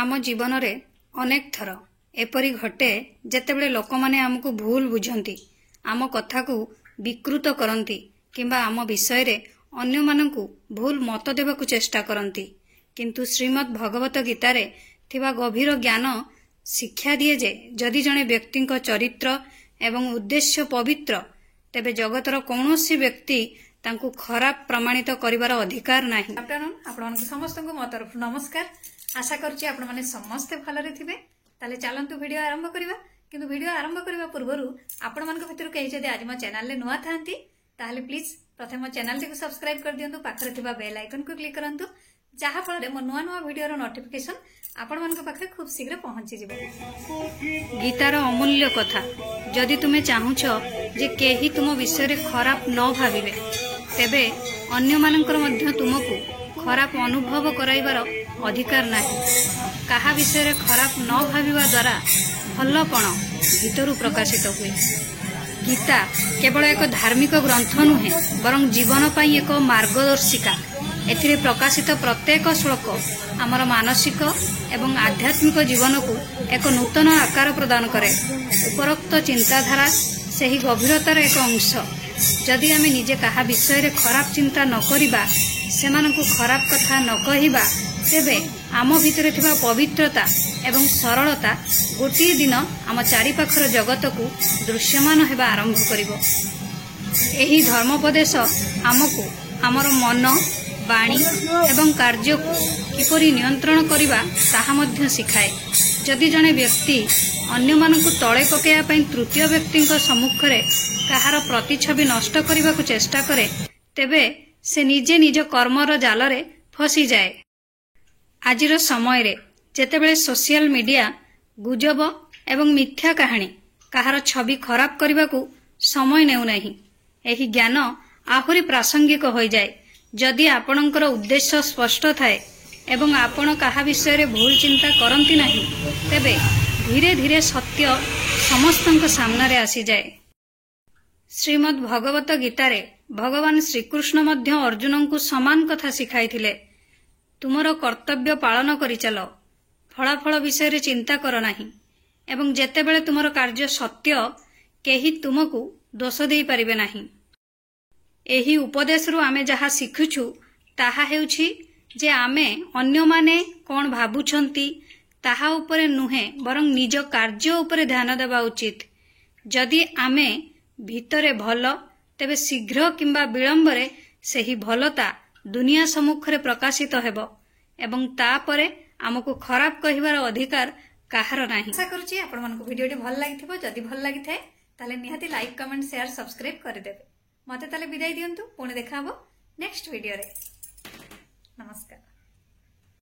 आम जीवन रे अनेक थर एपरी घटे जेतेबेले लोक माने आमको भूल बुझंती आम कथा को विकृत करंती किंबा आम विषय रे अन्य मानकु भूल मत देबाकु चेष्टा करंती किंतु श्रीमद् भगवत गीता रे थिबा गभीर ज्ञान शिक्षा दिए जे जदि जने व्यक्ति चरित्र एवं उद्देश्य पवित्र तेबे जगतर कौनसी व्यक्ति तांकु खराब प्रमाणित करिवार अधिकार नाही। आफ्टरनून आपण समस्त को मो तरफ नमस्कार। आशा करूची आपण माने समस्त भलरे थिबे। ताले चलंतु वीडियो आरंभ करिवा। किंतु वीडियो आरंभ करिवा पूर्वरु आपण मानक भितर कहि जदि आज मो चैनल ले नुवा थांती ताले प्लीज प्रथम चैनल को सब्सक्राइब कर दियंतु पाखरे थिबा बेल आइकन को क्लिक करंतु जहा फल मो नुवा नुवा वीडियो रो नोटिफिकेशन आपण मानक पाखरे खूब शीघ्र पहुंची जिवो। गीतार अमूल्य कथा जदि तुमे चाहुछ जे केही तुम विषय रे खराब न भाबिबे तेबे अन्य मानकर मध्य तुमको खराब अनुभव कराइबार अधिकार नाही। कहा विषय रे खराब न भाबिबा द्वारा भल्लपण भीतरु प्रकाशित हुए। गीता केवल एक धार्मिक ग्रंथ नुहे बरं जीवन पाई एक मार्गदर्शिका। एथिरे प्रकाशित प्रत्येक श्लोक आमर मानसिक एवं आध्यात्मिक जीवन को एक नूतन आकार प्रदान करे। उपरोक्त चिंताधारा सेही गभीरतार एक अंश। जदि आमे निजे कहा विषय रे खराब चिंता न करिबा सेमानकु खराब कथा न कहिबा तेबे आम भितरे थिबा पवित्रता एवं सरलता गोटे दिन आम चारिपाखर जगत को दृश्यमान हेबा आरंभ करिवो। एही धर्मोपदेश आमको आमर मन वाणी एवं कार्य को किपरि नियंत्रण करिबा ताहा मध्य सिखाए। जदि जने व्यक्ति अन्य मानकु तळे पकेया पई तृतीय व्यक्ति सम्मुख रे कहार प्रतिछवि नष्ट करने को चेष्टा करे तेबे से निजे निज कर्मर जाल रे फसी जाए। आजिर समय रे जेतेबेले सोशल मीडिया गुजब एवं मिथ्या कहानी कहार छवि खराब करने को समय नेउ नहीं। एही ज्ञान आहुरी प्रासंगिक हो जाए जदि आपणकर उद्देश्य स्पष्ट थाए एवं आपण कहा विषय रे भूल चिंता करंती नहीं तेबे धीरे धीरे सत्य समस्तंक सामने रे आसी जाए। श्रीमद् भगवत गीतारे भगवान श्रीकृष्ण मध्य अर्जुन को समान कथा शिखाई थिले। तुमर कर्तव्य पालन करि चलो, फलाफल विषय रे चिंता कर नाही एवं जेतेबेले तुमर कार्य सत्य केही तुमको दोष देई परिबे नाही। एही उपदेश रु आमे जहा शिखुछु ताहा हेउछि जे आमे अन्य माने कोन भाबुछंती ताहा उपरे नुहे बरं निज कार्य उपरे ध्यान देबा उचित। जदि आमे भितरे भल तेबे शीघ्र किंबा विलंबरे सेही भलता दुनिया सम्मुखरे प्रकाशित हेबो एवं तापरे आमको खराब कहिबार अधिकार काहार नाही। आशा करूची आपण मानको वीडियोटी भल लागिथिबो। जदि भल लागिथाय ताले निहाती लाइक कमेंट शेयर सब्सक्राइब कर देबे। मते ताले विदाई दियंतु। पुणी देखा हबो नेक्स्ट वीडियो रे। नमस्कार।